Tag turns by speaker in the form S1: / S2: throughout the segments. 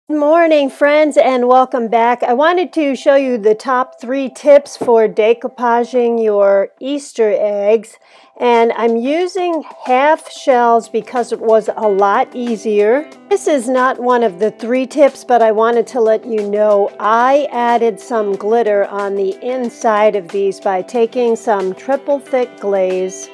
S1: Good morning, friends, and welcome back. I wanted to show you the top 3 tips for decoupaging your Easter eggs. And I'm using half shells because it was a lot easier. This is not one of the 3 tips, but I wanted to let you know I added some glitter on the inside of these by taking some triple thick glaze.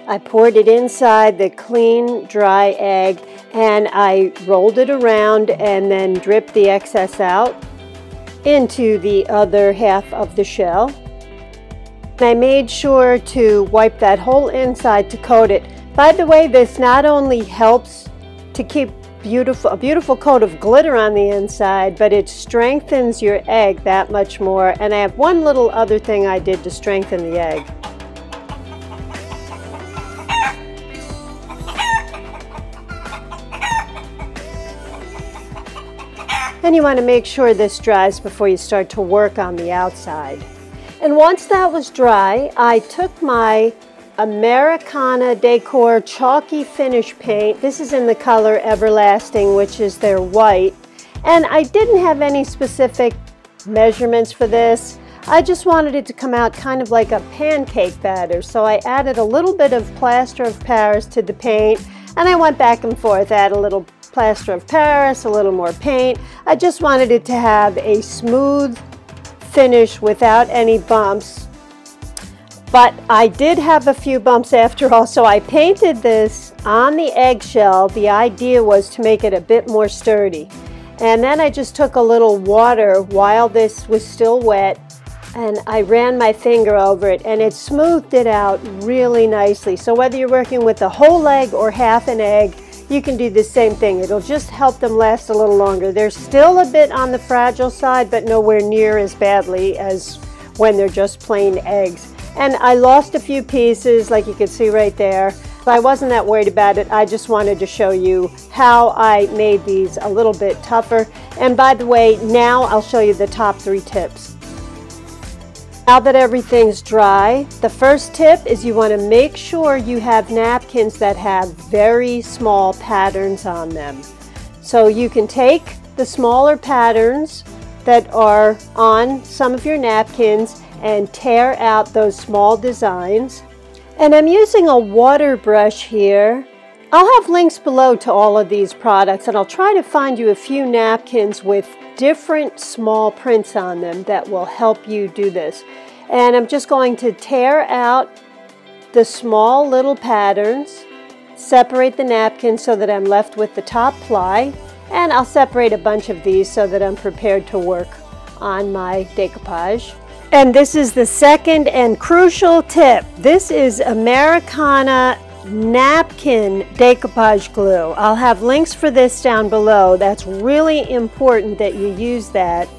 S1: I poured it inside the clean, dry egg, and I rolled it around and then dripped the excess out into the other half of the shell. And I made sure to wipe that whole inside to coat it. By the way, this not only helps to keep a beautiful coat of glitter on the inside, but it strengthens your egg that much more. And I have one little other thing I did to strengthen the egg. And you want to make sure this dries before you start to work on the outside. And once that was dry, I took my Americana Decor Chalky Finish paint. This is in the color Everlasting, which is their white. And I didn't have any specific measurements for this. I just wanted it to come out kind of like a pancake batter. So I added a little bit of plaster of Paris to the paint, and I went back and forth, add a little plaster of Paris, a little more paint. I just wanted it to have a smooth finish without any bumps. But I did have a few bumps after all, so I painted this on the eggshell. The idea was to make it a bit more sturdy. And then I just took a little water while this was still wet, and I ran my finger over it, and it smoothed it out really nicely. So whether you're working with a whole egg or half an egg, you can do the same thing. It'll just help them last a little longer. They're still a bit on the fragile side, but nowhere near as badly as when they're just plain eggs. And I lost a few pieces, like you can see right there, but I wasn't that worried about it. I just wanted to show you how I made these a little bit tougher. And by the way, now I'll show you the top 3 tips. Now that everything's dry, the first tip is you want to make sure you have napkins that have very small patterns on them. So you can take the smaller patterns that are on some of your napkins and tear out those small designs. And I'm using a water brush here. I'll have links below to all of these products, and I'll try to find you a few napkins with different small prints on them that will help you do this. And I'm just going to tear out the small little patterns, separate the napkin so that I'm left with the top ply, and I'll separate a bunch of these so that I'm prepared to work on my decoupage. And this is the second and crucial tip. This is Americana Napkin Decoupage Glue. I'll have links for this down below. That's really important that you use that.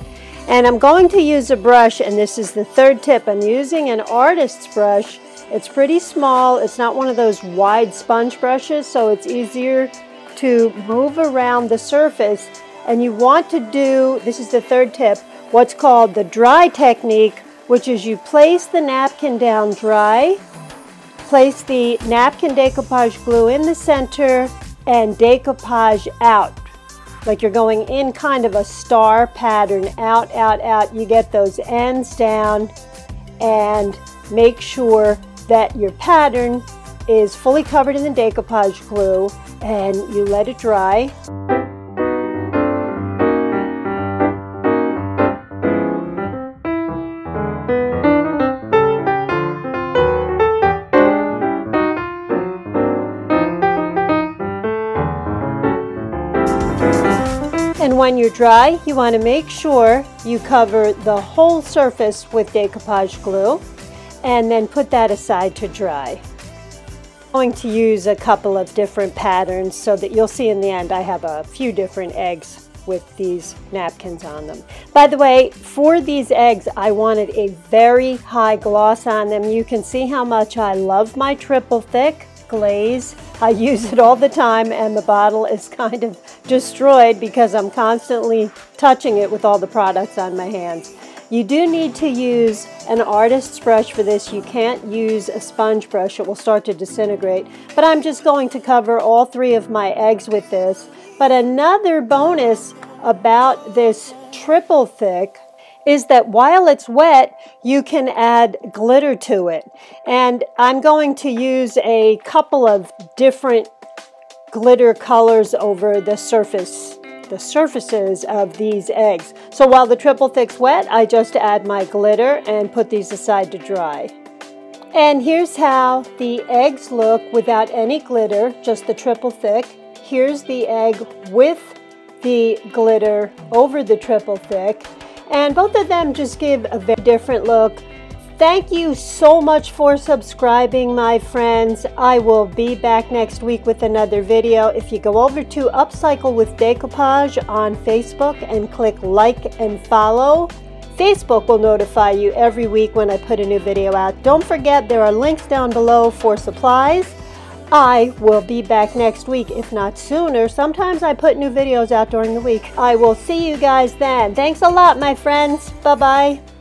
S1: And I'm going to use a brush, and this is the third tip. I'm using an artist's brush. It's pretty small. It's not one of those wide sponge brushes, so it's easier to move around the surface. And you want to do, this is the third tip, what's called the dry technique, which is you place the napkin down dry, place the napkin decoupage glue in the center, and decoupage out. Like you're going in kind of a star pattern, out, out, out. You get those ends down, and make sure that your pattern is fully covered in the decoupage glue, and you let it dry. And when you're dry, you want to make sure you cover the whole surface with decoupage glue, and then put that aside to dry. I'm going to use a couple of different patterns so that you'll see in the end I have a few different eggs with these napkins on them. By the way, for these eggs, I wanted a very high gloss on them. You can see how much I love my triple thick glaze. I use it all the time, and the bottle is kind of destroyed because I'm constantly touching it with all the products on my hands. You do need to use an artist's brush for this. You can't use a sponge brush. It will start to disintegrate. But I'm just going to cover all 3 of my eggs with this. But another bonus about this triple thick is that while it's wet, you can add glitter to it. And I'm going to use a couple of different glitter colors over the surfaces of these eggs. So while the triple thick's wet, I just add my glitter and put these aside to dry. And here's how the eggs look without any glitter, just the triple thick. Here's the egg with the glitter over the triple thick. And both of them just give a very different look. Thank you so much for subscribing, my friends. I will be back next week with another video. If you go over to Upcycle with Decoupage on Facebook and click like and follow, Facebook will notify you every week when I put a new video out. Don't forget, there are links down below for supplies. I will be back next week, if not sooner. Sometimes I put new videos out during the week. I will see you guys then. Thanks a lot, my friends. Bye-bye.